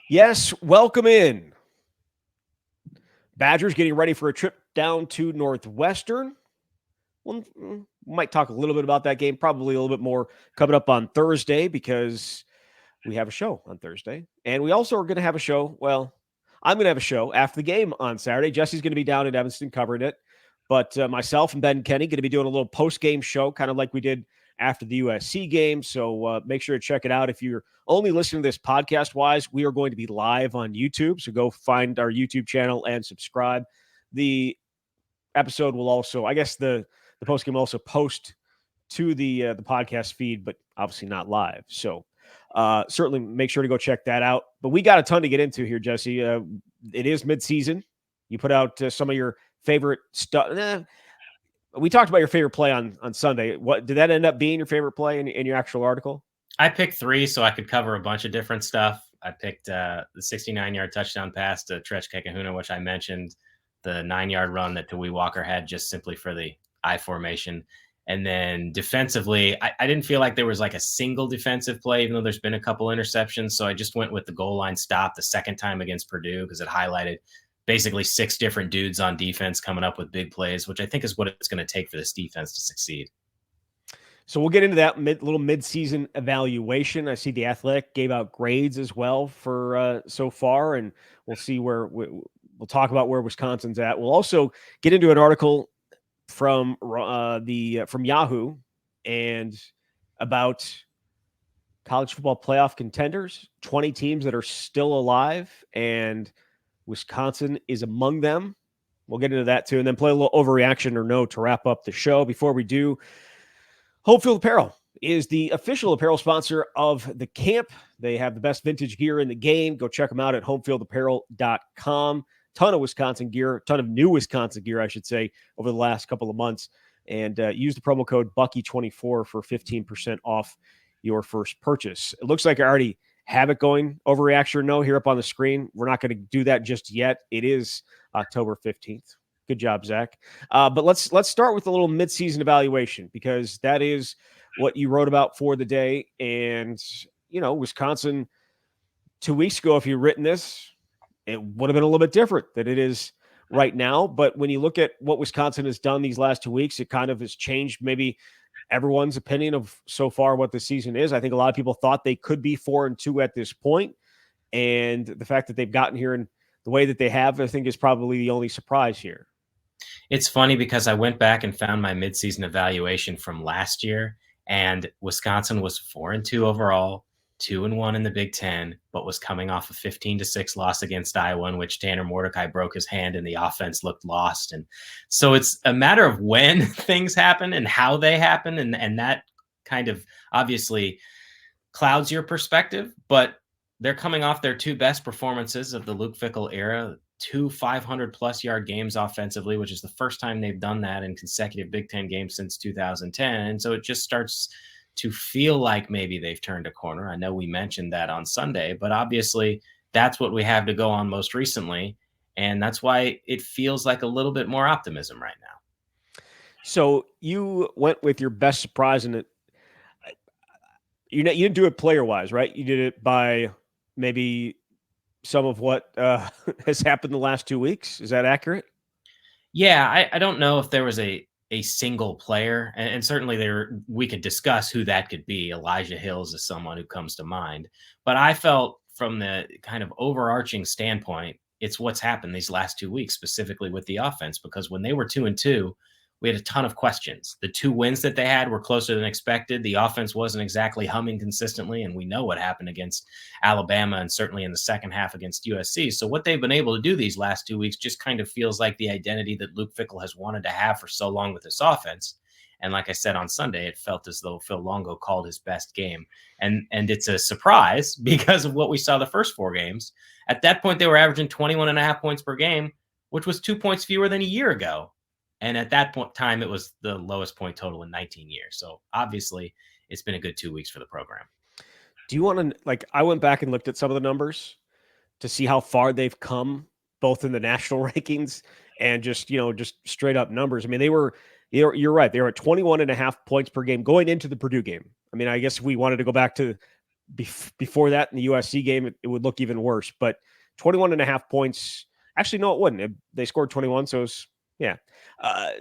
Yes, welcome in. Badgers getting ready for a trip down to Northwestern. We might talk a little bit about that game, probably a little bit more coming up on Thursday because we have a show on Thursday. And we also are going to have a show. Well, I'm going to have a show after the game on Saturday. Jesse's going to be down in Evanston covering it. But myself and Ben Kenny going to be doing a little post-game show, kind of like we did after the USC game. So make sure to check it out. If you're only listening to this podcast-wise, we are going to be live on YouTube. So go find our YouTube channel and subscribe. The episode will also, I guess the post-game will also post to the podcast feed, but obviously not live. So certainly make sure to go check that out. But we got a ton to get into here, Jesse. It is midseason. You put out some of your favorite stuff. We talked about your favorite play on Sunday. What did that end up being your favorite play in your actual article? I picked three so I could cover a bunch of different stuff. I picked the 69-yard touchdown pass to Trech Kekahuna, which I mentioned, the 9-yard run that Tawee Walker had just simply for the I formation. And then defensively, I didn't feel like there was like a single defensive play, even though there's been a couple interceptions. So I just went with the goal line stop the second time against Purdue because it highlighted basically 6 different dudes on defense coming up with big plays, which I think is what it's going to take for this defense to succeed. So we'll get into that little mid-season evaluation. I see the Athletic gave out grades as well for so far, and we'll see where we'll talk about where Wisconsin's at. We'll also get into an article from from Yahoo and about college football playoff contenders, 20 teams that are still alive, and Wisconsin is among them. We'll get into that too, and then play a little overreaction or no to wrap up the show. Before we do, Home Field Apparel is the official apparel sponsor of the camp. They have the best vintage gear in the game. Go check them out at homefieldapparel.com. Ton of Wisconsin gear, ton of new Wisconsin gear, I should say, over the last couple of months. And use the promo code Bucky24 for 15% off your first purchase. It looks like I already have it going, overreaction or no, here up on the screen. We're not going to do that just yet. It is October 15th. Good job, Zach. But let's start with a little midseason evaluation because that is what you wrote about for the day. And, you know, Wisconsin 2 weeks ago, if you'd written this, it would have been a little bit different than it is right now. But when you look at what Wisconsin has done these last 2 weeks, it kind of has changed maybe everyone's opinion of so far what the season is. I think a lot of people thought they could be 4-2 at this point. And the fact that they've gotten here in the way that they have, I think is probably the only surprise here. It's funny because I went back and found my midseason evaluation from last year, and Wisconsin was 4-2 overall, 2-1 in the Big Ten, but was coming off a 15-6 loss against Iowa, in which Tanner Mordecai broke his hand and the offense looked lost. And so it's a matter of when things happen and how they happen, and that kind of obviously clouds your perspective. But they're coming off their 2 best performances of the Luke Fickell era. 2 500-plus yard games offensively, which is the first time they've done that in consecutive Big Ten games since 2010. And so it just starts to feel like maybe they've turned a corner. I know we mentioned that on Sunday, but obviously that's what we have to go on most recently. And that's why it feels like a little bit more optimism right now. So you went with your best surprise in it. You didn't do it player-wise, right? You did it by maybe some of what has happened the last 2 weeks. Is that accurate? Yeah, I don't know if there was a single player, and certainly we could discuss who that could be. Elijah Hills is someone who comes to mind. But I felt from the kind of overarching standpoint, it's what's happened these last 2 weeks, specifically with the offense, because when they were 2-2, we had a ton of questions. The 2 wins that they had were closer than expected. The offense wasn't exactly humming consistently, and we know what happened against Alabama and certainly in the second half against USC. So what they've been able to do these last 2 weeks just kind of feels like the identity that Luke Fickell has wanted to have for so long with this offense. And like I said on Sunday, it felt as though Phil Longo called his best game. And it's a surprise because of what we saw the first 4 games. At that point, they were averaging 21.5 points per game, which was 2 points fewer than a year ago. And at that point time, it was the lowest point total in 19 years. So obviously, it's been a good 2 weeks for the program. Do you want to, I went back and looked at some of the numbers to see how far they've come, both in the national rankings and just straight up numbers. I mean, you're right. They were at 21.5 points per game going into the Purdue game. I mean, I guess we wanted to go back to before that in the USC game, it would look even worse. But 21.5 points. Actually, no, it wouldn't. They scored 21, so it's, yeah.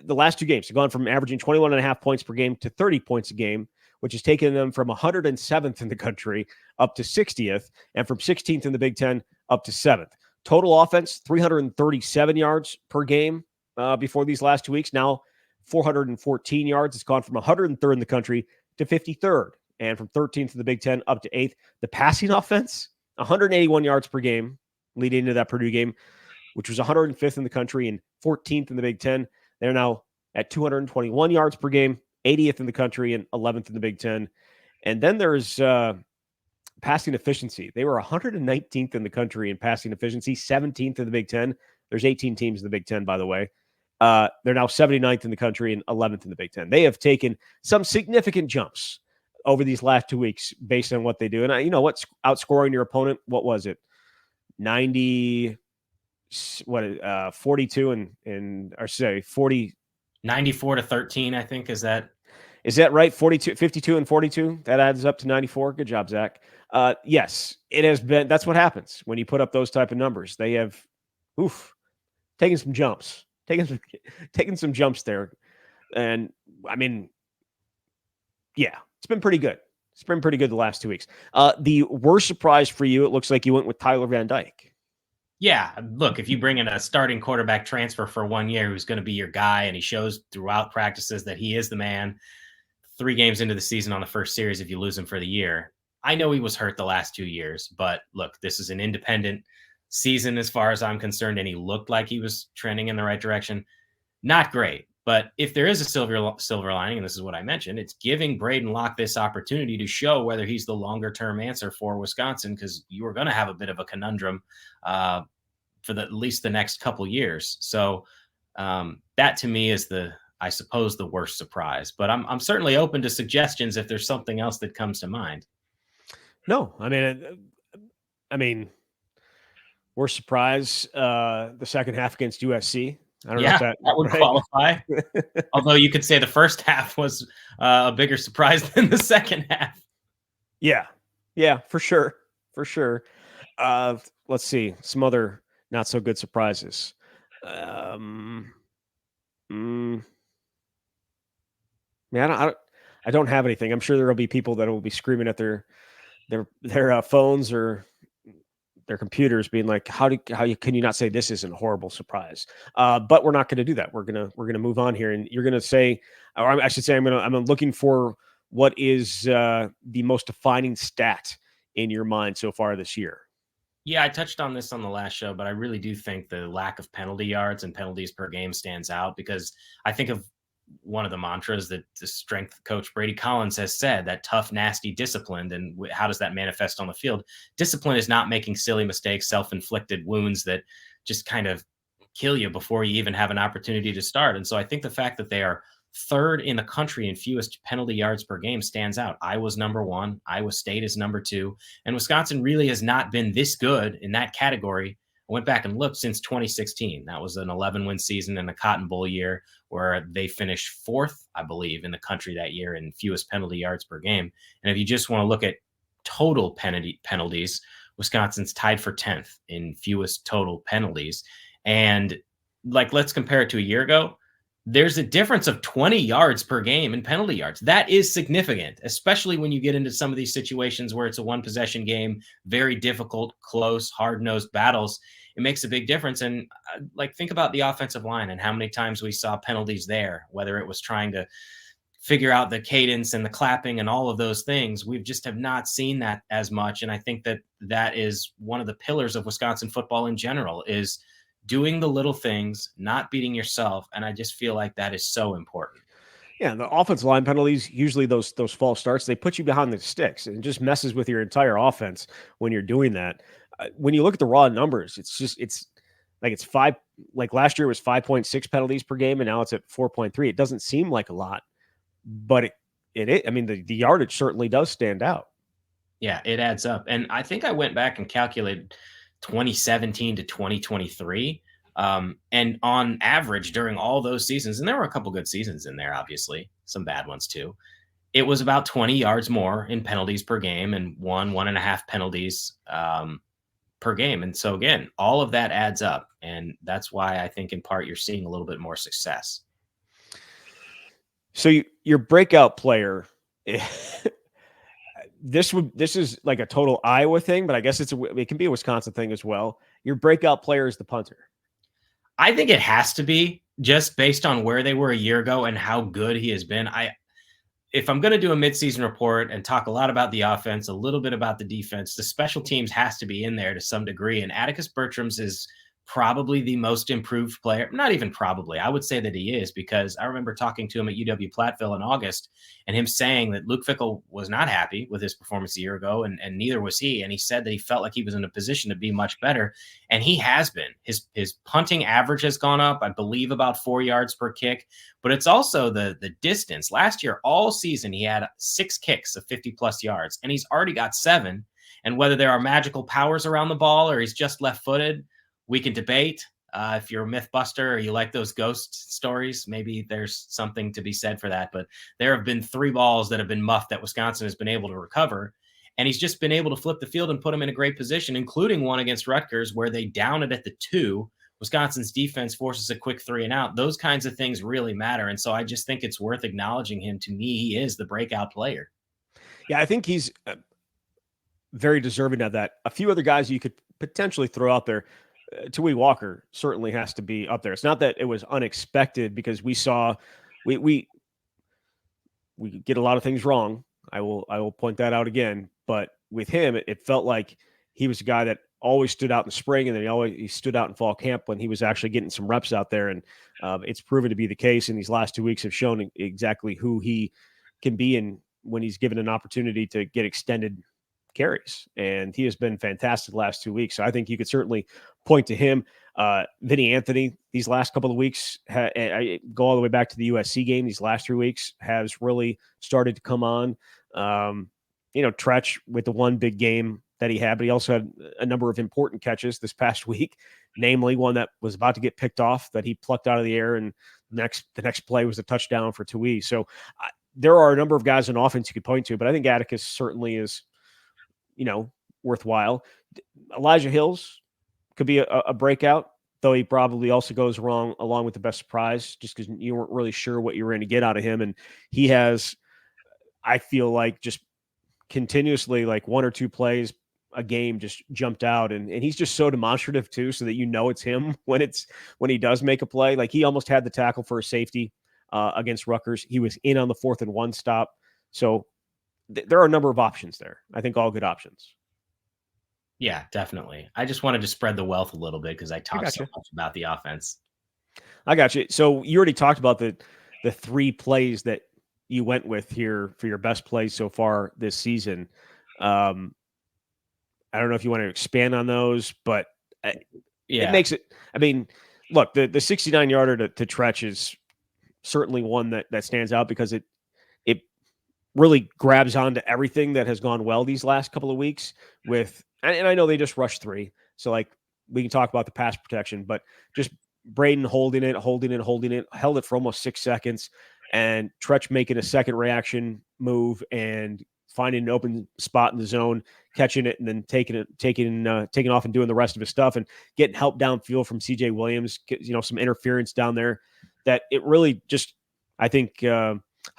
The last two games have gone from averaging 21.5 points per game to 30 points a game, which has taken them from 107th in the country up to 60th, and from 16th in the Big Ten up to 7th. Total offense, 337 yards per game before these last 2 weeks. Now 414 yards. It's gone from 103rd in the country to 53rd, and from 13th in the Big Ten up to 8th. The passing offense, 181 yards per game leading into that Purdue game, which was 105th in the country and 14th in the Big Ten. They're now at 221 yards per game, 80th in the country and 11th in the Big Ten. And then there's passing efficiency. They were 119th in the country in passing efficiency, 17th in the Big Ten. There's 18 teams in the Big Ten, by the way. They're now 79th in the country and 11th in the Big Ten. They have taken some significant jumps over these last 2 weeks based on what they do. And you know what's outscoring your opponent? What was it? 42 and or say 40 94 to 13, I think. Is that right? 42, 52 and 42. That adds up to 94. Good job, Zach. Yes, it has been. That's what happens when you put up those type of numbers. They have, taken some jumps, taking some jumps there. And I mean, yeah, it's been pretty good. It's been pretty good the last 2 weeks. The worst surprise for you, it looks like you went with Tyler Van Dyke. Yeah, look, if you bring in a starting quarterback transfer for 1 year who's going to be your guy, and he shows throughout practices that he is the man, 3 games into the season on the first series, if you lose him for the year. I know he was hurt the last 2 years, but look, this is an independent season as far as I'm concerned, and he looked like he was trending in the right direction. Not great, but if there is a silver lining, and this is what I mentioned, it's giving Braden Locke this opportunity to show whether he's the longer-term answer for Wisconsin, because you are going to have a bit of a conundrum for at least the next couple years. So that to me is I suppose the worst surprise, but I'm certainly open to suggestions if there's something else that comes to mind. No, I mean, worst surprise, the second half against USC. I don't know if that would qualify. Although you could say the first half was a bigger surprise than the second half. Yeah, for sure. Let's see some other not so good surprises. Man, I don't have anything. I'm sure there will be people that will be screaming at their phones or their computers, being like, can you not say this isn't a horrible surprise? But we're not going to do that. We're gonna move on here, and you're gonna say, or I should say, I'm looking for what is the most defining stat in your mind so far this year. Yeah, I touched on this on the last show, but I really do think the lack of penalty yards and penalties per game stands out, because I think of one of the mantras that the strength coach Brady Collins has said, that tough, nasty, disciplined. And how does that manifest on the field? Discipline is not making silly mistakes, self-inflicted wounds that just kind of kill you before you even have an opportunity to start. And so I think the fact that they are third in the country in fewest penalty yards per game stands out. Iowa's number 1, Iowa State is number 2, and Wisconsin really has not been this good in that category. I went back and looked since 2016. That was an 11-win season and a Cotton Bowl year where they finished 4th, I believe, in the country that year in fewest penalty yards per game. And if you just want to look at total penalties, Wisconsin's tied for 10th in fewest total penalties. And let's compare it to a year ago. There's a difference of 20 yards per game in penalty yards. That is significant, especially when you get into some of these situations where it's a one-possession game, very difficult, close, hard-nosed battles. It makes a big difference. And think about the offensive line and how many times we saw penalties there, whether it was trying to figure out the cadence and the clapping and all of those things. We just have not seen that as much. And I think that is one of the pillars of Wisconsin football in general, is doing the little things, not beating yourself. And I just feel like that is so important. Yeah, the offensive line penalties, usually those false starts, they put you behind the sticks, and it just messes with your entire offense when you're doing that. When you look at the raw numbers, it's 5, like last year was 5.6 penalties per game, and now it's at 4.3. It doesn't seem like a lot, but it I mean, the yardage certainly does stand out. Yeah, it adds up. And I think I went back and calculated 2017 to 2023. And on average during all those seasons, and there were a couple good seasons in there, obviously, some bad ones too, it was about 20 yards more in penalties per game and 1.5 penalties per game. And so again, all of that adds up. And that's why I think in part you're seeing a little bit more success. So your breakout player, this is like a total Iowa thing, but I guess it can be a Wisconsin thing as well. Your breakout player is the punter. I think it has to be, just based on where they were a year ago and how good he has been. If I'm going to do a midseason report and talk a lot about the offense, a little bit about the defense, the special teams has to be in there to some degree. And Atticus Bertram's is probably the most improved player. Not even probably. I would say that he is, because I remember talking to him at UW Platteville in August and him saying that Luke Fickell was not happy with his performance a year ago, and neither was he. And he said that he felt like he was in a position to be much better. And he has been. His punting average has gone up, I believe, about 4 yards per kick. But it's also the distance. Last year, all season, he had 6 kicks of 50-plus yards, and he's already got 7. And whether there are magical powers around the ball or he's just left-footed, we can debate. If you're a myth buster or you like those ghost stories, maybe there's something to be said for that. But there have been 3 balls that have been muffed that Wisconsin has been able to recover. And he's just been able to flip the field and put them in a great position, including one against Rutgers where they down it at the 2. Wisconsin's defense forces a quick 3 and out. Those kinds of things really matter. And so I just think it's worth acknowledging him. To me, he is the breakout player. Yeah, I think he's very deserving of that. A few other guys you could potentially throw out there. Tui Walker certainly has to be up there. It's not that it was unexpected, because we saw we get a lot of things wrong. I will point that out again. But with him, it felt like he was a guy that always stood out in the spring, and then he stood out in fall camp when he was actually getting some reps out there. And it's proven to be the case. And these last 2 weeks have shown exactly who he can be, and when he's given an opportunity to get extended carries. And he has been fantastic the last 2 weeks. So I think you could certainly point to him. Vinny Anthony, these last couple of weeks, I go all the way back to the USC game. These last 3 weeks has really started to come on. Tretch with the one big game that he had, but he also had a number of important catches this past week, namely one that was about to get picked off that he plucked out of the air, and the next play was a touchdown for Tui. So there are a number of guys on offense you could point to, but I think Atticus certainly is, worthwhile. Elijah Hills could be a breakout, though he probably also goes wrong along with the best surprise, just because you weren't really sure what you were going to get out of him. And he has, I feel like, just continuously, like 1 or 2 plays a game, just jumped out, and he's just so demonstrative too, so that it's him when he does make a play. Like, he almost had the tackle for a safety against Rutgers. He was in on the 4th and 1 stop. So there are a number of options there. I think all good options. Yeah, definitely. I just wanted to spread the wealth a little bit because I talked so much about the offense. I got you. So you already talked about the 3 plays that you went with here for your best plays so far this season. I don't know if you want to expand on those, but it makes it. I mean, look, the 69-yarder to Tretch is certainly one that stands out, because it really grabs onto everything that has gone well these last couple of weeks and I know they just rushed 3. So, like, we can talk about the pass protection, but just Braden holding it, held it for almost 6 seconds, and Tretch making a second reaction move and finding an open spot in the zone, catching it, and then taking off and doing the rest of his stuff, and getting help downfield from CJ Williams, some interference down there, that it really just, I think,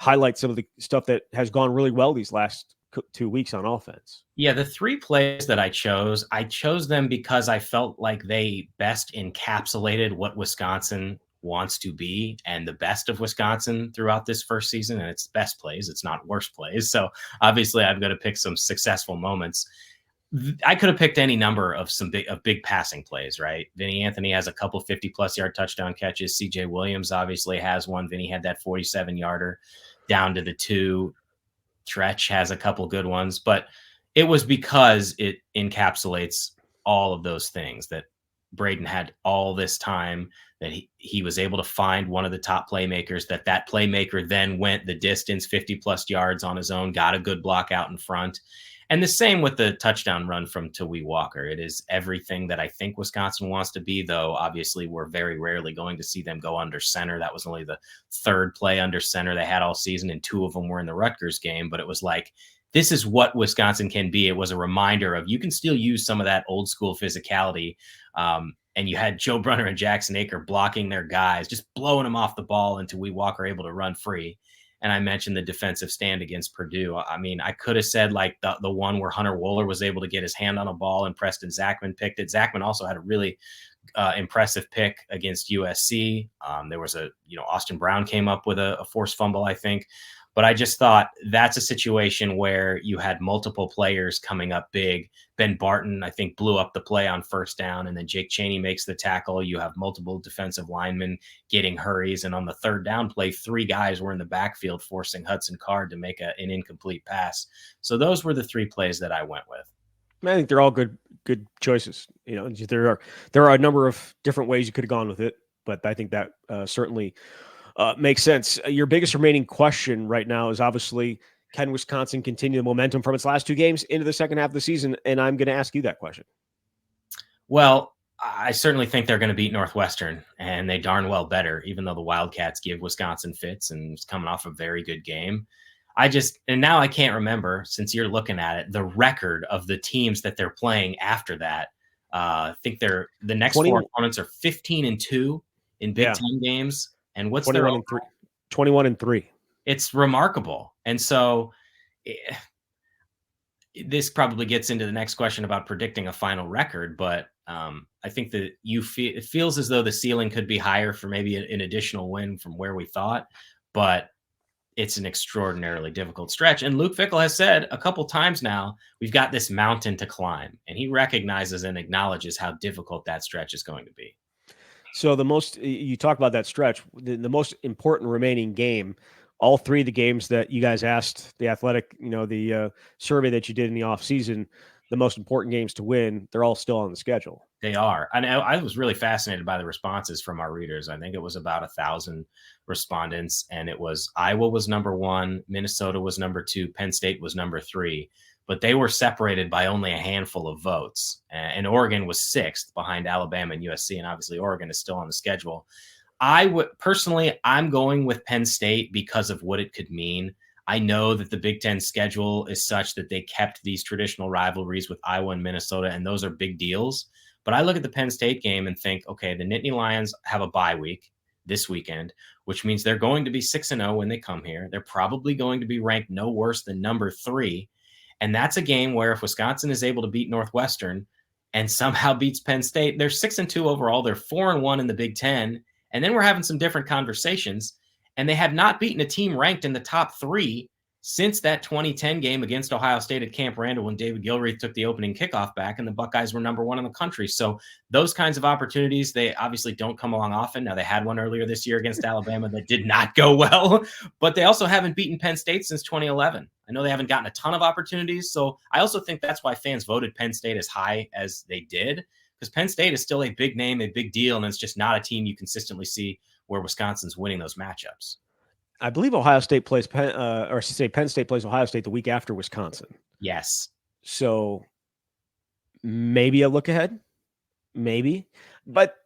highlights some of the stuff that has gone really well these last 2 weeks on offense. Yeah, the 3 plays that I chose them because I felt like they best encapsulated what Wisconsin wants to be, and the best of Wisconsin throughout this first season. And it's best plays. It's not worst plays. So obviously I've got to pick some successful moments. I could have picked any number of big passing plays, right? Vinny Anthony has a couple 50-plus yard touchdown catches. CJ Williams obviously has one. Vinny had that 47-yarder down to the 2. Tretch has a couple good ones, but it was because it encapsulates all of those things, that Braden had all this time, that he was able to find one of the top playmakers, that playmaker then went the distance, 50-plus yards on his own, got a good block out in front. And the same with the touchdown run from Tawee Walker. It is everything that I think Wisconsin wants to be, though obviously we're very rarely going to see them go under center. That was only the third play under center they had all season, and 2 of them were in the Rutgers game. But it was like, this is what Wisconsin can be. It was a reminder of you can still use some of that old school physicality. And you had Joe Brunner and Jackson Aker blocking their guys, just blowing them off the ball, and Tawee Walker able to run free. And I mentioned the defensive stand against Purdue. I mean, I could have said like the one where Hunter Wohler was able to get his hand on a ball and Preston Zachman picked it. Zachman also had a really impressive pick against USC. There was Austin Brown came up with a forced fumble, I think. But I just thought that's a situation where you had multiple players coming up big. Ben Barton, I think, blew up the play on first down, and then Jake Chaney makes the tackle. You have multiple defensive linemen getting hurries. And on the third down play, 3 guys were in the backfield forcing Hudson Card to make an incomplete pass. So those were the 3 plays that I went with. I think they're all good choices. There are a number of different ways you could have gone with it, but I think that certainly makes sense. Your biggest remaining question right now is obviously, can Wisconsin continue the momentum from its last 2 games into the second half of the season? And I'm going to ask you that question. Well, I certainly think they're going to beat Northwestern, and they darn well better, even though the Wildcats give Wisconsin fits and it's coming off a very good game. And now I can't remember, since you're looking at it, the record of the teams that they're playing after that. I think the next 4 opponents are 15-2 in Big Ten games. And what's 21-3. It's remarkable. And so this probably gets into the next question about predicting a final record, but I think that it feels as though the ceiling could be higher for maybe an additional win from where we thought, but it's an extraordinarily difficult stretch. And Luke Fickell has said a couple times now, we've got this mountain to climb, and he recognizes and acknowledges how difficult that stretch is going to be. So you talk about that stretch, the most important remaining game, all 3 of the games that you guys asked the Athletic, the survey that you did in the offseason, the most important games to win, they're all still on the schedule. They are. And I was really fascinated by the responses from our readers. I think it was about 1,000 respondents, and it was Iowa was number 1, Minnesota was number 2, Penn State was number 3. But they were separated by only a handful of votes. And Oregon was 6th behind Alabama and USC. And obviously Oregon is still on the schedule. I'm going with Penn State because of what it could mean. I know that the Big Ten schedule is such that they kept these traditional rivalries with Iowa and Minnesota, and those are big deals. But I look at the Penn State game and think, okay, the Nittany Lions have a bye week this weekend, which means they're going to be 6-0 when they come here. They're probably going to be ranked no worse than number 3. And that's a game where if Wisconsin is able to beat Northwestern and somehow beats Penn State, they're 6-2 overall. They're 4-1 in the Big Ten. And then we're having some different conversations. And they have not beaten a team ranked in the top 3 since that 2010 game against Ohio State at Camp Randall when David Gilreath took the opening kickoff back and the Buckeyes were number 1 in the country. So those kinds of opportunities, they obviously don't come along often. Now, they had one earlier this year against Alabama that did not go well, but they also haven't beaten Penn State since 2011. I know they haven't gotten a ton of opportunities. So I also think that's why fans voted Penn State as high as they did, because Penn State is still a big name, a big deal, and it's just not a team you consistently see where Wisconsin's winning those matchups. I believe Penn State plays Ohio State the week after Wisconsin. Yes. So maybe a look ahead, maybe. But,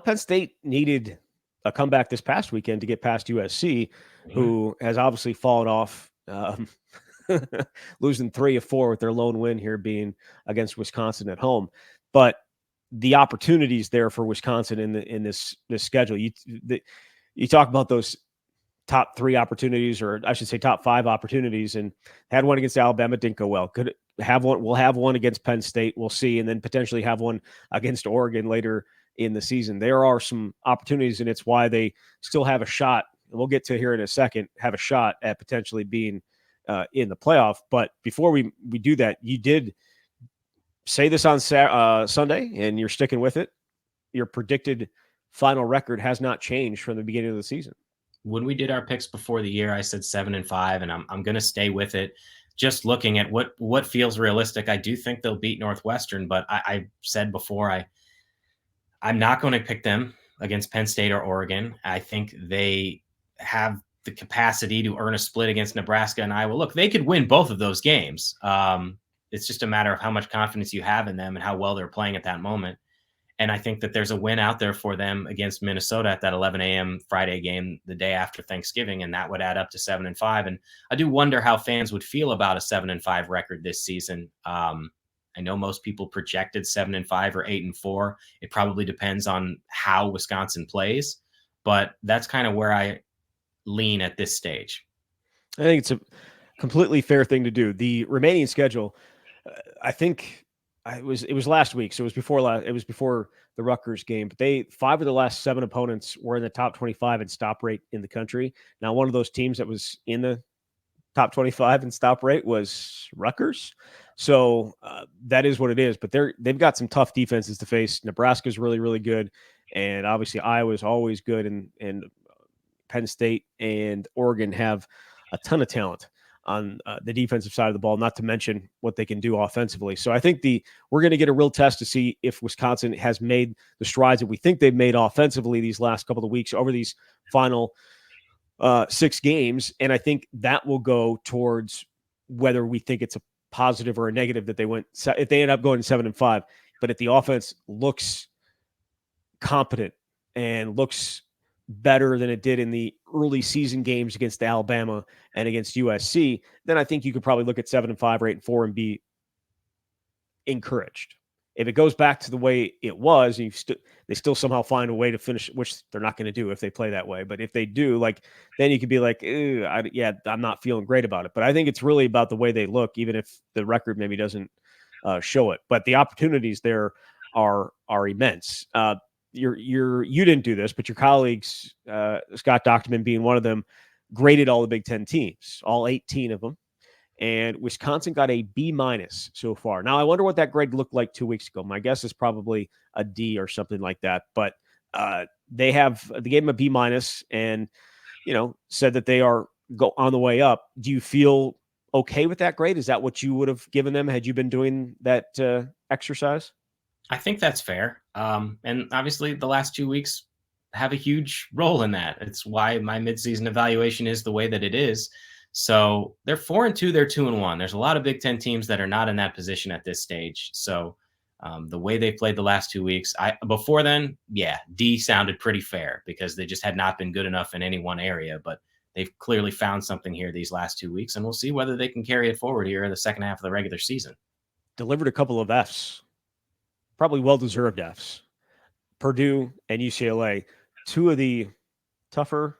Penn State needed a comeback this past weekend to get past USC, who has obviously fallen off, losing 3 of 4 with their lone win here being against Wisconsin at home. But the opportunities there for Wisconsin in this schedule, you talk about those top 3 opportunities, or I should say top 5 opportunities, and had one against Alabama, didn't go well. Could have one. We'll have one against Penn State. We'll see. And then potentially have one against Oregon later in the season. There are some opportunities, and it's why they still have a shot. We'll get to here in a second, have a shot at potentially being in the playoff. But before we do that, you did say this on Sunday, and you're sticking with it. Your predicted final record has not changed from the beginning of the season. When we did our picks before the year, I said 7-5, and I'm going to stay with it. Just looking at what feels realistic, I do think they'll beat Northwestern, but I said before, I'm not going to pick them against Penn State or Oregon. I think they have the capacity to earn a split against Nebraska and Iowa. Look, they could win both of those games. it's just a matter of how much confidence you have in them and how well they're playing at that moment. And I think that there's a win out there for them against Minnesota at that 11 a.m. Friday game the day after Thanksgiving, and that would add up to 7-5. And I do wonder how fans would feel about a 7-5 record this season. I know most people projected 7-5 or 8-4. It probably depends on how Wisconsin plays, but that's kind of where I lean at this stage. I think it's a completely fair thing to do. The remaining schedule, I think it was last week, so it was before the Rutgers game. But 5 of the last 7 opponents were in the top 25 in stop rate in the country. Now, one of those teams that was in the top 25 in stop rate was Rutgers. So that is what it is. But they've got some tough defenses to face. Nebraska's really, really good, and obviously Iowa's always good, and Penn State and Oregon have a ton of talent on the defensive side of the ball, not to mention what they can do offensively. So I think we're going to get a real test to see if Wisconsin has made the strides that we think they've made offensively these last couple of weeks over these final 6 games. And I think that will go towards whether we think it's a positive or a negative that if they end up going 7-5, but if the offense looks competent and looks better than it did in the early season games against Alabama and against USC, then I think you could probably look at 7-5 or 8-4 and be encouraged. If it goes back to the way it was, and they still somehow find a way to finish, which they're not going to do if they play that way. But if they do, then you could be like, I'm not feeling great about it. But I think it's really about the way they look, even if the record maybe doesn't show it. But the opportunities there are immense. You didn't do this, but your colleagues, Scott Dochterman being one of them, graded all the Big Ten teams, all 18 of them. And Wisconsin got a B- so far. Now, I wonder what that grade looked like 2 weeks ago. My guess is probably a D or something like that. But they gave them a B- and, said that they are on the way up. Do you feel okay with that grade? Is that what you would have given them had you been doing that exercise? I think that's fair. And obviously the last 2 weeks have a huge role in that. It's why my midseason evaluation is the way that it is. So they're 4-2, they're 2-1. There's a lot of Big Ten teams that are not in that position at this stage. So the way they played the last 2 weeks, before then, D sounded pretty fair because they just had not been good enough in any one area. But they've clearly found something here these last 2 weeks, and we'll see whether they can carry it forward here in the second half of the regular season. Delivered a couple of Fs. Probably well-deserved Fs. Purdue and UCLA, 2 of the tougher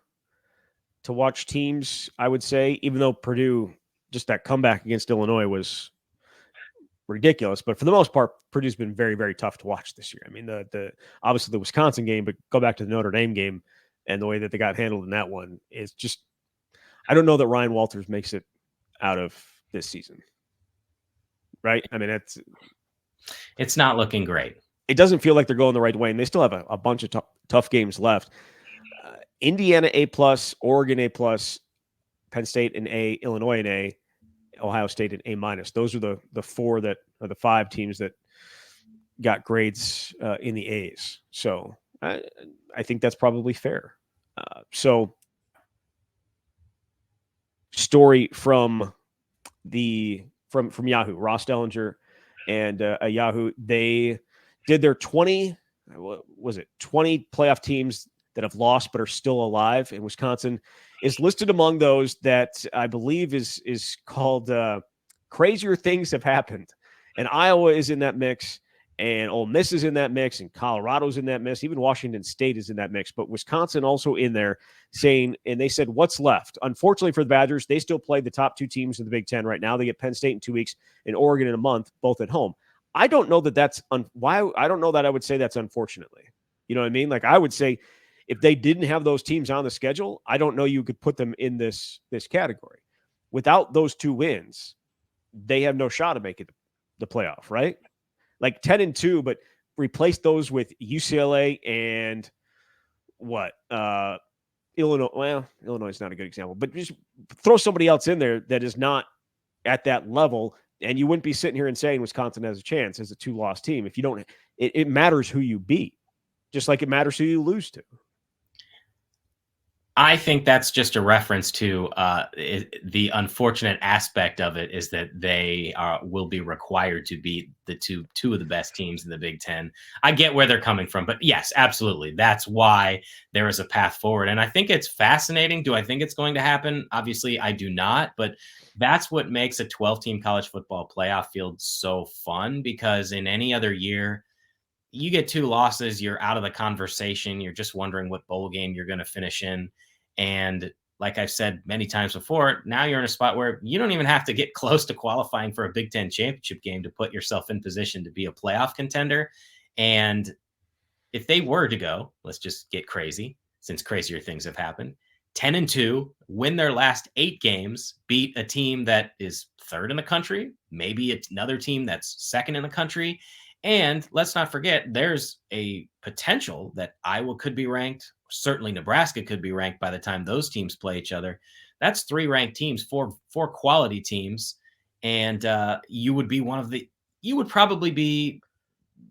to watch teams, I would say, even though Purdue, just that comeback against Illinois was ridiculous. But for the most part, Purdue's been very, very tough to watch this year. I mean, obviously the Wisconsin game, but go back to the Notre Dame game and the way that they got handled in that one is just, I don't know that Ryan Walters makes it out of this season. Right? I mean, it's not looking great. It doesn't feel like they're going the right way, and they still have a bunch of tough games left. Indiana A+, Oregon A+, Penn State an A, Illinois an A, Ohio State an A-. Those are the 4 that are the 5 teams that got grades in the A's. So I think that's probably fair. So story from Yahoo, Ross Dellinger and Yahoo, they did their 20 playoff teams that have lost but are still alive, and Wisconsin is listed among those that I believe is called crazier things have happened. And Iowa is in that mix, and Ole Miss is in that mix, and Colorado's in that mix. Even Washington State is in that mix, but Wisconsin also in there saying, and they said, what's left? Unfortunately for the Badgers, they still play the top 2 teams in the Big Ten right now. They get Penn State in 2 weeks and Oregon in a month, both at home. I don't know that that's why. I don't know that I would say that's unfortunately. You know what I mean? Like I would say if they didn't have those teams on the schedule, I don't know you could put them in this category. Without those 2 wins, they have no shot of making the playoff, right? Like 10-2, but replace those with UCLA and what? Illinois. Well, Illinois is not a good example, but just throw somebody else in there that is not at that level, and you wouldn't be sitting here and saying Wisconsin has a chance as a 2-loss team. If you don't, it matters who you beat, just like it matters who you lose to. I think that's just a reference to the unfortunate aspect of it is that they will be required to beat the two of the best teams in the Big Ten. I get where they're coming from, but yes, absolutely, that's why there is a path forward, and I think it's fascinating. Do I think it's going to happen? Obviously, I do not, but that's what makes a 12-team college football playoff field so fun, because in any other year, you get two losses, you're out of the conversation. You're just wondering what bowl game you're going to finish in. And like I've said many times before, now you're in a spot where you don't even have to get close to qualifying for a Big Ten championship game to put yourself in position to be a playoff contender. And if they were to go, let's just get crazy, since crazier things have happened, 10-2, win their last 8 games, beat a team that is third in the country, maybe it's another team that's second in the country. And let's not forget, there's a potential that Iowa could be ranked. Certainly Nebraska could be ranked by the time those teams play each other. That's 3 ranked teams, four quality teams. And you would probably be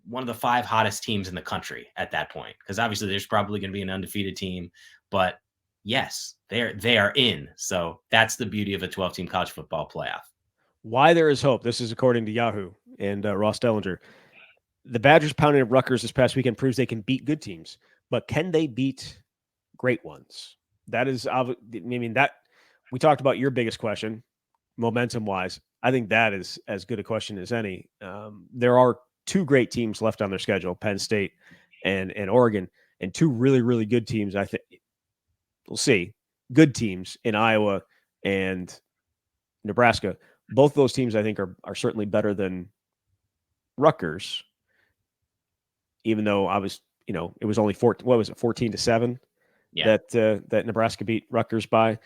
one of the 5 hottest teams in the country at that point, because obviously there's probably going to be an undefeated team, but yes, they are in. So that's the beauty of a 12-team college football playoff. Why there is hope. This is according to Yahoo and Ross Dellinger. The Badgers pounding at Rutgers this past weekend proves they can beat good teams, but can they beat great ones? That is, I mean, that we talked about your biggest question, momentum wise. I think that is as good a question as any. There are 2 great teams left on their schedule, Penn State and Oregon, and 2 really, really good teams. I think we'll see good teams in Iowa and Nebraska. Both those teams, I think, are certainly better than Rutgers, even though it was only 14-7 that Nebraska beat Rutgers by.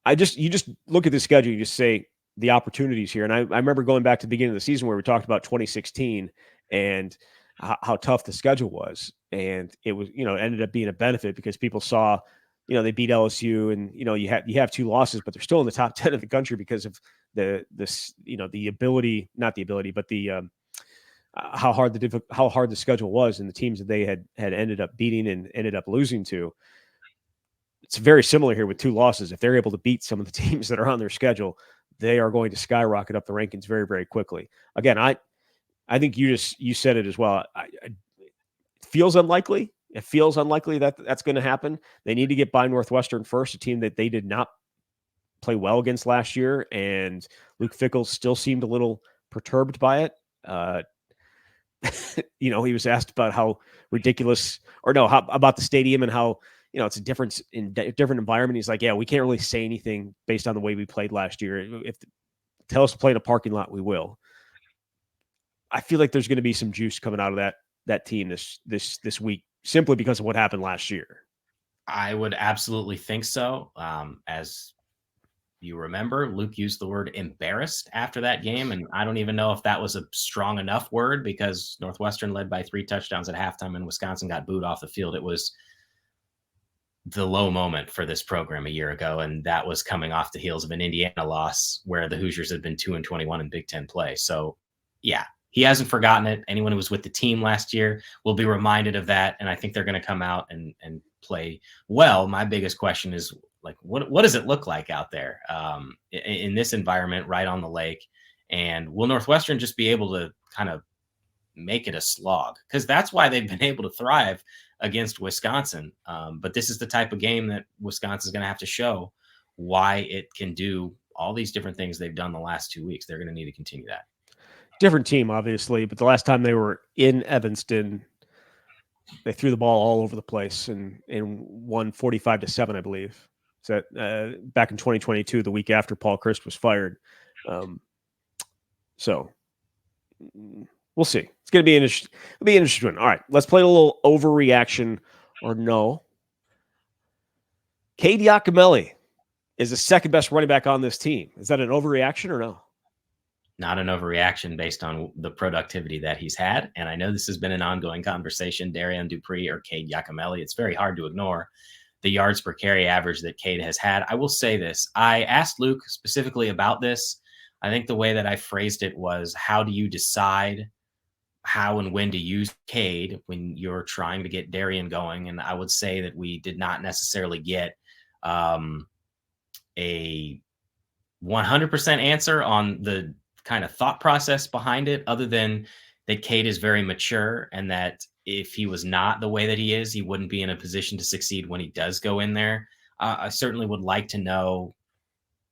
You just look at the schedule, you just say the opportunities here. And I remember going back to the beginning of the season where we talked about 2016 and how tough the schedule was. And it was, ended up being a benefit because people saw, they beat LSU and, you have 2 losses, but they're still in the top 10 of the country because of the ability, not the ability, but the, how hard the schedule was and the teams that they had ended up beating and ended up losing to. It's very similar here with 2 losses. If they're able to beat some of the teams that are on their schedule, they are going to skyrocket up the rankings very, very quickly. Again, I think you said it as well. It feels unlikely. It feels unlikely that that's going to happen. They need to get by Northwestern first, a team that they did not play well against last year, and Luke Fickell still seemed a little perturbed by it. He was asked about how ridiculous, about the stadium and how, it's a different environment. He's like, yeah, we can't really say anything based on the way we played last year. If tell us to play in a parking lot, we will. I feel like there's going to be some juice coming out of that team this week, simply because of what happened last year. I would absolutely think so. As you remember, Luke used the word embarrassed after that game, and I don't even know if that was a strong enough word, because Northwestern led by 3 touchdowns at halftime and Wisconsin got booed off the field. It was the low moment for this program a year ago, and that was coming off the heels of an Indiana loss where the Hoosiers had been 2-21 in Big Ten play. So, yeah, he hasn't forgotten it. Anyone who was with the team last year will be reminded of that, and I think they're going to come out and play well. My biggest question is, like, what does it look like out there in this environment right on the lake? And will Northwestern just be able to kind of make it a slog? Because that's why they've been able to thrive against Wisconsin. But this is the type of game that Wisconsin is going to have to show why it can do all these different things they've done the last 2 weeks. They're going to need to continue that. Different team, obviously, but the last time they were in Evanston, they threw the ball all over the place and won 45-7, I believe. So back in 2022, the week after Paul Chryst was fired. So we'll see. It's going to be an interesting one. All right, let's play a little overreaction or no. Cade Yakimelli is the second best running back on this team. Is that an overreaction or no? Not an overreaction based on the productivity that he's had. And I know this has been an ongoing conversation, Darian Dupree or Cade Yakimelli. It's very hard to ignore the yards per carry average that Cade has had. I will say this. I asked Luke specifically about this. I think the way that I phrased it was, how do you decide how and when to use Cade when you're trying to get Darian going. And I would say that we did not necessarily get a 100% answer on the kind of thought process behind it, other than that Cade is very mature and that if he was not the way that he is, he wouldn't be in a position to succeed when he does go in there. I certainly would like to know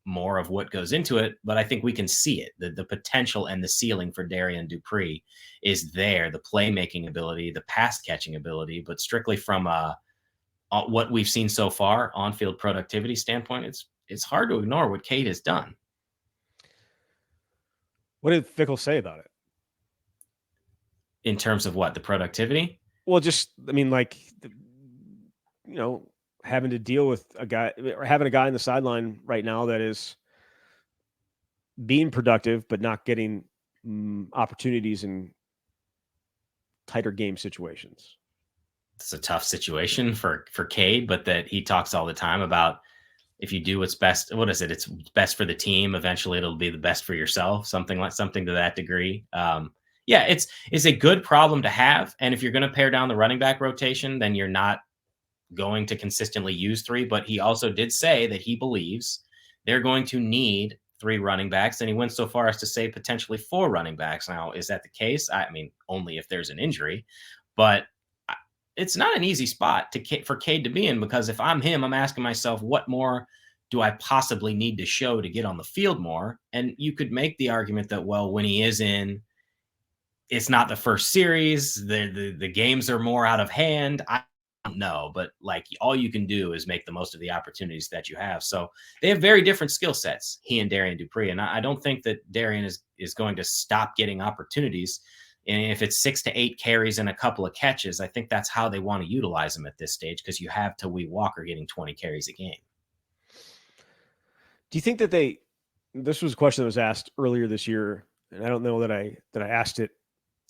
more of what goes into it, but I think we can see it. The potential and the ceiling for Darian Dupree is there, the playmaking ability, the pass catching ability, but strictly from what we've seen so far on field productivity standpoint, it's hard to ignore what Cade has done. What did Fickle say about it? In terms of what, the productivity? Well, just, I mean, like, having to deal with a guy, or having a guy on the sideline right now that is being productive, but not getting opportunities in tighter game situations. It's a tough situation for Cade, but that he talks all the time about, if you do what's best, what is it? It's best for the team. Eventually it'll be the best for yourself. Something to that degree. Yeah, it's a good problem to have. And if you're going to pare down the running back rotation, then you're not going to consistently use 3. But he also did say that he believes they're going to need 3 running backs. And he went so far as to say potentially 4 running backs. Now, is that the case? I mean, only if there's an injury, but it's not an easy spot for Cade to be in, because if I'm him, I'm asking myself, what more do I possibly need to show to get on the field more? And you could make the argument that, well, when he is in, it's not the first series. The games are more out of hand. I don't know, but like, all you can do is make the most of the opportunities that you have. So they have very different skill sets, he and Darian Dupree. And I don't think that Darian is going to stop getting opportunities. And if it's 6 to 8 carries and a couple of catches, I think that's how they want to utilize him at this stage, because you have Tawee Walker getting 20 carries a game. Do you think that this was a question that was asked earlier this year, and I don't know that I asked it.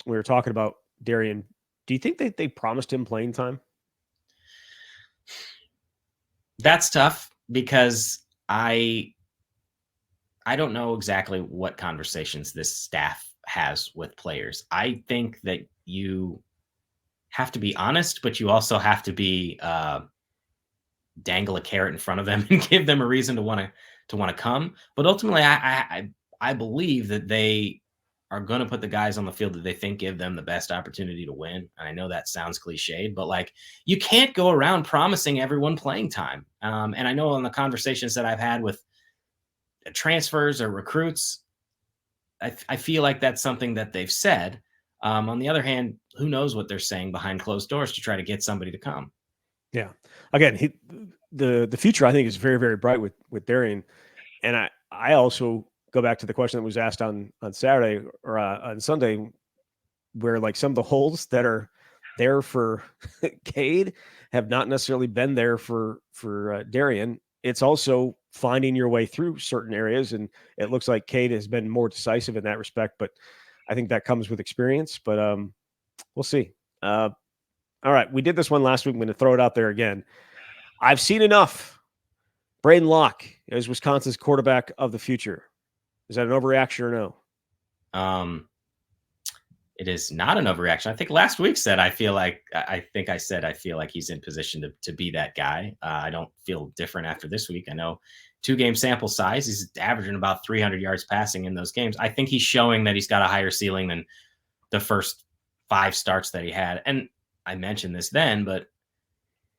We were talking about Darian. Do you think that they promised him playing time? That's tough, because I don't know exactly what conversations this staff has with players. I think that you have to be honest, but you also have to be dangle a carrot in front of them and give them a reason to want to come. But ultimately, I believe that they are going to put the guys on the field that they think give them the best opportunity to win. And I know that sounds cliched, but like, you can't go around promising everyone playing time. And I know on the conversations that I've had with transfers or recruits, I feel like that's something that they've said. On the other hand, who knows what they're saying behind closed doors to try to get somebody to come. Yeah. Again, the future, I think, is very, very bright with Darian. And I also go back to the question that was asked on Saturday or on Sunday, where like some of the holes that are there for Cade have not necessarily been there for Darian. It's also finding your way through certain areas, and it looks like Cade has been more decisive in that respect. But I think that comes with experience. But we'll see. All right, we did this one last week. I'm going to throw it out there again. I've seen enough. Braden Locke is Wisconsin's quarterback of the future. Is that an overreaction or no? It is not an overreaction. I think last week said, I feel like he's in position to be that guy. I don't feel different after this week. I know 2-game sample size. He's averaging about 300 yards passing in those games. I think he's showing that he's got a higher ceiling than the first 5 starts that he had. And I mentioned this then, but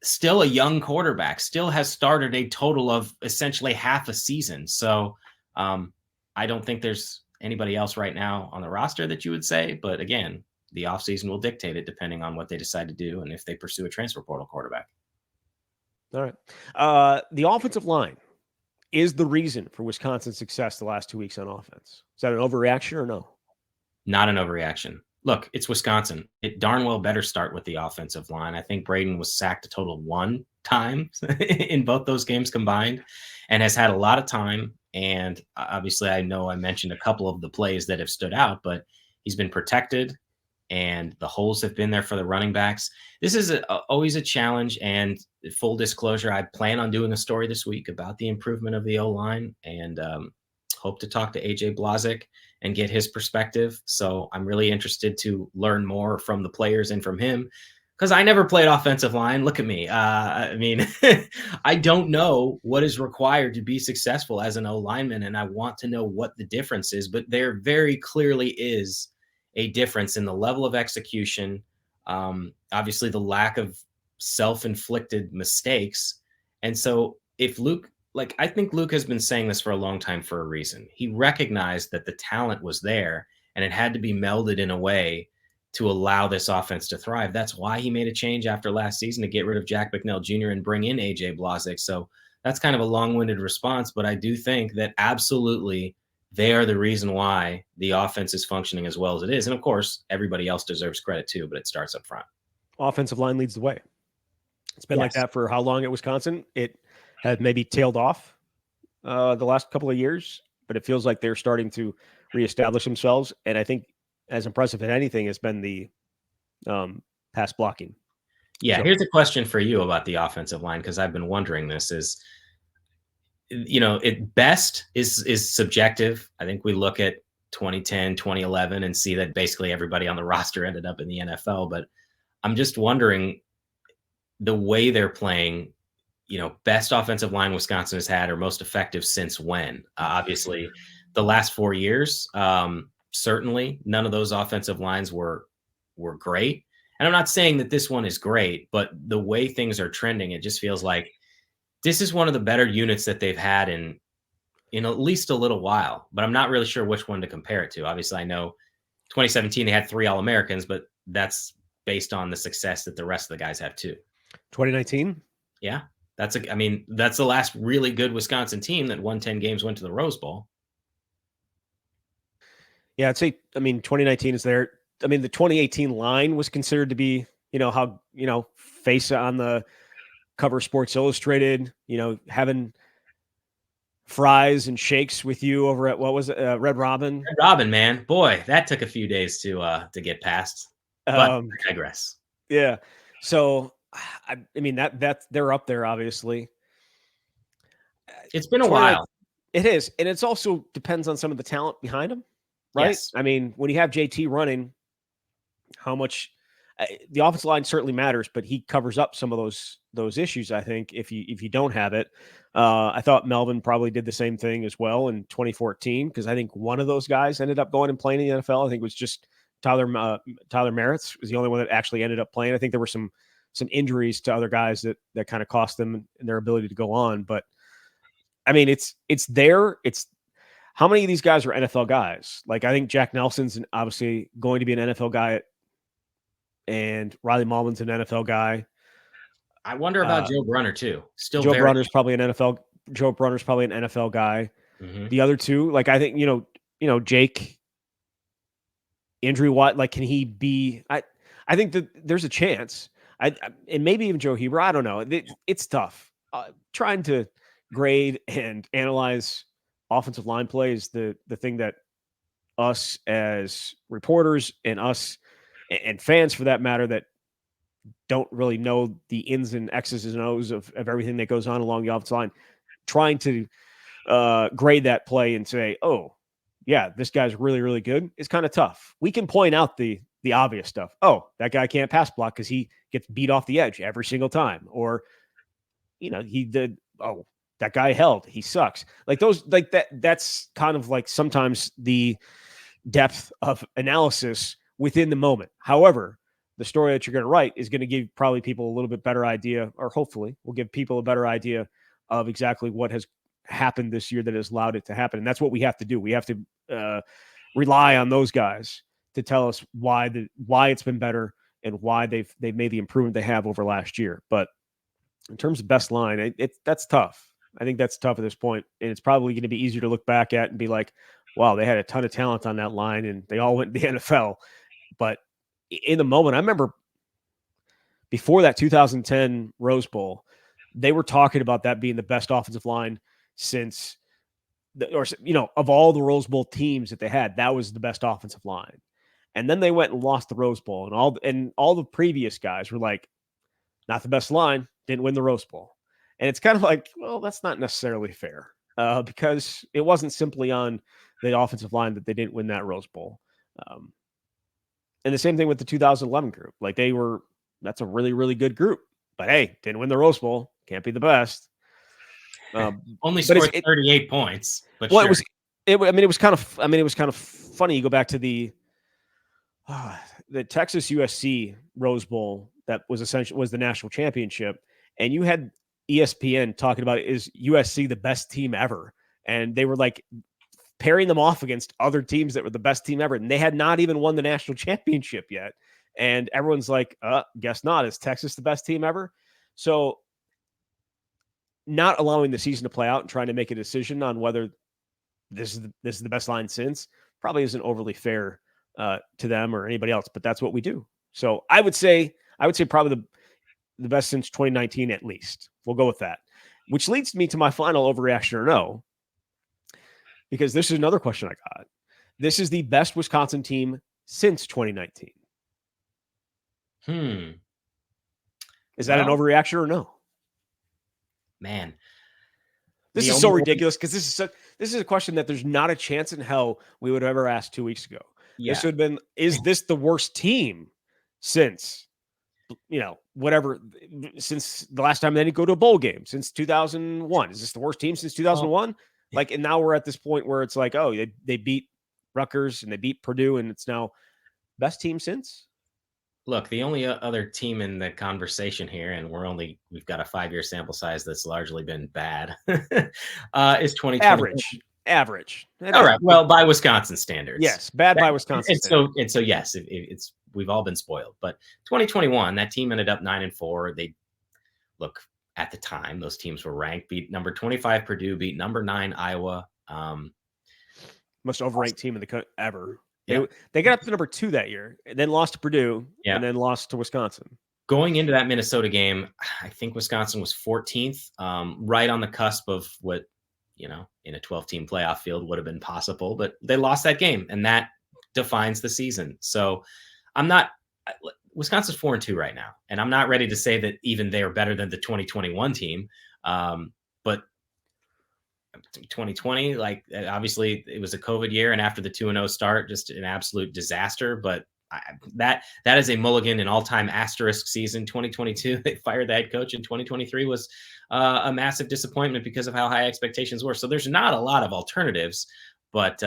still a young quarterback, still has started a total of essentially half a season. So I don't think there's anybody else right now on the roster that you would say, but again, the offseason will dictate it depending on what they decide to do and if they pursue a transfer portal quarterback. All right. The offensive line is the reason for Wisconsin's success the last 2 weeks on offense. Is that an overreaction or no? Not an overreaction. Look, it's Wisconsin. It darn well better start with the offensive line. I think Braden was sacked a total of 1 time in both those games combined and has had a lot of time. And obviously, I know I mentioned a couple of the plays that have stood out, but he's been protected and the holes have been there for the running backs. This is always a challenge. And full disclosure, I plan on doing a story this week about the improvement of the O-line, and hope to talk to AJ Blazik and get his perspective. So I'm really interested to learn more from the players and from him, because I never played offensive line. Look at me. I mean, I don't know what is required to be successful as an O lineman, and I want to know what the difference is. But there very clearly is a difference in the level of execution. Obviously, the lack of self-inflicted mistakes. And so, if Luke, like, I think Luke has been saying this for a long time for a reason. He recognized that the talent was there, and it had to be melded in a way to allow this offense to thrive. That's why he made a change after last season to get rid of Jack McNeil Jr. and bring in AJ Blazek. So that's kind of a long-winded response, but I do think that absolutely they are the reason why the offense is functioning as well as it is. And of course, everybody else deserves credit too, but it starts up front. Offensive line leads the way. It's been like Yes. that for how long at Wisconsin? It had maybe tailed off the last couple of years, but it feels like they're starting to reestablish themselves. And I think as impressive as anything has been the pass blocking. Yeah, So, here's a question for you about the offensive line, because I've been wondering this is, it best is subjective. I think we look at 2010, 2011 and see that basically everybody on the roster ended up in the NFL. But I'm just wondering, the way they're playing, best offensive line Wisconsin has had, or most effective since when? Obviously, the last 4 years, certainly none of those offensive lines were great. And I'm not saying that this one is great, but the way things are trending, it just feels like this is one of the better units that they've had in at least a little while. But I'm not really sure which one to compare it to. Obviously, I know 2017 they had 3 All-Americans, but that's based on the success that the rest of the guys have too. 2019. Yeah, that's the last really good Wisconsin team that won 10 games, went to the Rose Bowl. Yeah, I'd say, 2019 is there. The 2018 line was considered to be, face on the cover of Sports Illustrated, having fries and shakes with you over at, what was it, Red Robin? Red Robin, man. Boy, that took a few days to get past. But I digress. Yeah. So, that they're up there, obviously. It's been a while. It is. And it's also depends on some of the talent behind them, right? Yes. When you have JT running, how much the offensive line certainly matters, but he covers up some of those issues. I think if you don't have it, I thought Melvin probably did the same thing as well in 2014, because I think one of those guys ended up going and playing in the NFL. I think it was just Tyler Merritz was the only one that actually ended up playing. I think there were some injuries to other guys that kind of cost them their ability to go on. But it's there. It's how many of these guys are NFL guys? Like, I think Jack Nelson's obviously going to be an NFL guy, and Riley Mallman's an NFL guy. I wonder about Joe Brunner too. Joe Brunner's probably an NFL guy. Mm-hmm. The other two, like, I think, Jake, injury, what, like, can he be? I think that there's a chance. And maybe even Joe Heber. I don't know. It's tough. Trying to grade and analyze offensive line play is the thing that us as reporters and us and fans, for that matter, that don't really know the ins and X's and O's of everything that goes on along the offensive line, trying to grade that play and say, oh, yeah, this guy's really, really good, is kind of tough. We can point out the obvious stuff. Oh, that guy can't pass block because he gets beat off the edge every single time. Or, he did, oh, that guy held, he sucks. Like those, like that's kind of like sometimes the depth of analysis within the moment. However, the story that you're going to write is going to give probably people a little bit better idea, or hopefully will give people a better idea of exactly what has happened this year that has allowed it to happen. And that's what we have to do. We have to rely on those guys to tell us why it's been better and why they've made the improvement they have over last year. But in terms of best line, that's tough. I think that's tough at this point. And it's probably going to be easier to look back at and be like, wow, they had a ton of talent on that line and they all went to the NFL. But in the moment, I remember before that 2010 Rose Bowl, they were talking about that being the best offensive line since, of all the Rose Bowl teams that they had, that was the best offensive line. And then they went and lost the Rose Bowl, and all the previous guys were like, not the best line, didn't win the Rose Bowl. And it's kind of like, well, that's not necessarily fair, because it wasn't simply on the offensive line that they didn't win that Rose Bowl. And the same thing with the 2011 group. Like that's a really, really good group. But hey, didn't win the Rose Bowl. Can't be the best. Only scored 38 points. But well, sure. it was kind of funny. You go back to the Texas USC Rose Bowl that was the national championship, and you had ESPN talking about, is USC the best team ever? And they were like pairing them off against other teams that were the best team ever, and they had not even won the national championship yet. And everyone's like, guess not. Is Texas the best team ever? So not allowing the season to play out and trying to make a decision on whether this is the best line since probably isn't overly fair to them or anybody else, but that's what we do. So I would say probably the best since 2019 at least. We'll go with that, which leads me to my final overreaction or no, because this is another question I got. This is the best Wisconsin team since 2019. Is that an overreaction or no? Man, this is so ridiculous, because this is a question that there's not a chance in hell we would have ever asked 2 weeks ago. Yeah. This would have been, is this the worst team since, whatever, since the last time they didn't go to a bowl game, since 2001? Is this the worst team since 2001? Like, and now we're at this point where it's like, oh, they beat Rutgers and they beat Purdue, and it's now best team since? Look, the only other team in the conversation here, and we've got a 5-year sample size that's largely been bad, is 2020. Average. All right. Well, by Wisconsin standards. Yes, bad by Wisconsin standards. And so yes, we've all been spoiled. But 2021, that team ended up 9-4. They look, at the time, those teams were ranked, beat number 25 Purdue, beat number 9 Iowa. Most overranked team in the country ever. Yeah. They got up to number 2 that year, and then lost to Purdue, and then lost to Wisconsin. Going into that Minnesota game, I think Wisconsin was 14th, right on the cusp of what, in a 12-team playoff field would have been possible, but they lost that game, and that defines the season. So Wisconsin's 4-2 right now, and I'm not ready to say that even they are better than the 2021 team. But 2020, like, obviously it was a COVID year, and after the 2-0 start, just an absolute disaster. But that is a mulligan, an all-time asterisk season. 2022, they fired the head coach, and 2023 was a massive disappointment because of how high expectations were. So there's not a lot of alternatives, but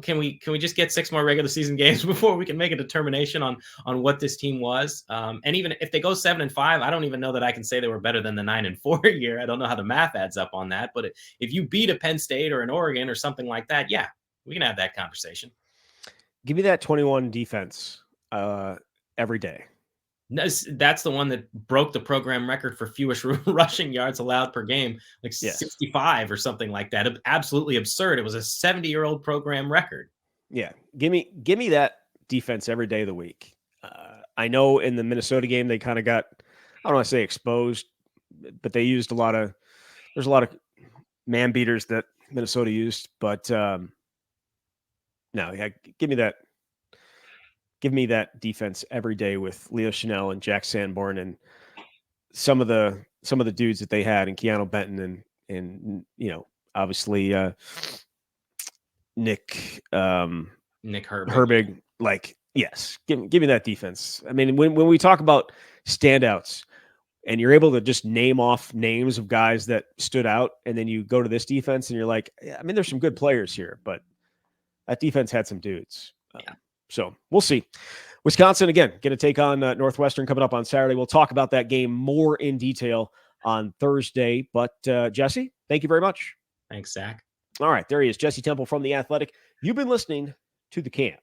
can we just get 6 more regular season games before we can make a determination on what this team was? And even if they go 7-5, I don't even know that I can say they were better than the 9-4 year. I don't know how the math adds up on that, but if you beat a Penn State or an Oregon or something like that, yeah, we can have that conversation. Give me that 21 defense every day. That's the one that broke the program record for fewest rushing yards allowed per game, like 65 or something like that. Absolutely absurd. It was a 70-year-old program record. Yeah. Give me that defense every day of the week. I know in the Minnesota game, they kind of got, I don't want to say exposed, but they used there's a lot of man beaters that Minnesota used, but no, yeah, give me that defense every day with Leo Chanel and Jack Sanborn and some of the dudes that they had, and Keanu Benton and obviously Nick Herbig. Like, yes, give me that defense. I mean, when we talk about standouts and you're able to just name off names of guys that stood out, and then you go to this defense and you're like, yeah, I mean, there's some good players here, but that defense had some dudes. So we'll see. Wisconsin, again, going to take on Northwestern coming up on Saturday. We'll talk about that game more in detail on Thursday. But Jesse, thank you very much. Thanks, Zach. All right, there he is, Jesse Temple from The Athletic. You've been listening to The Camp.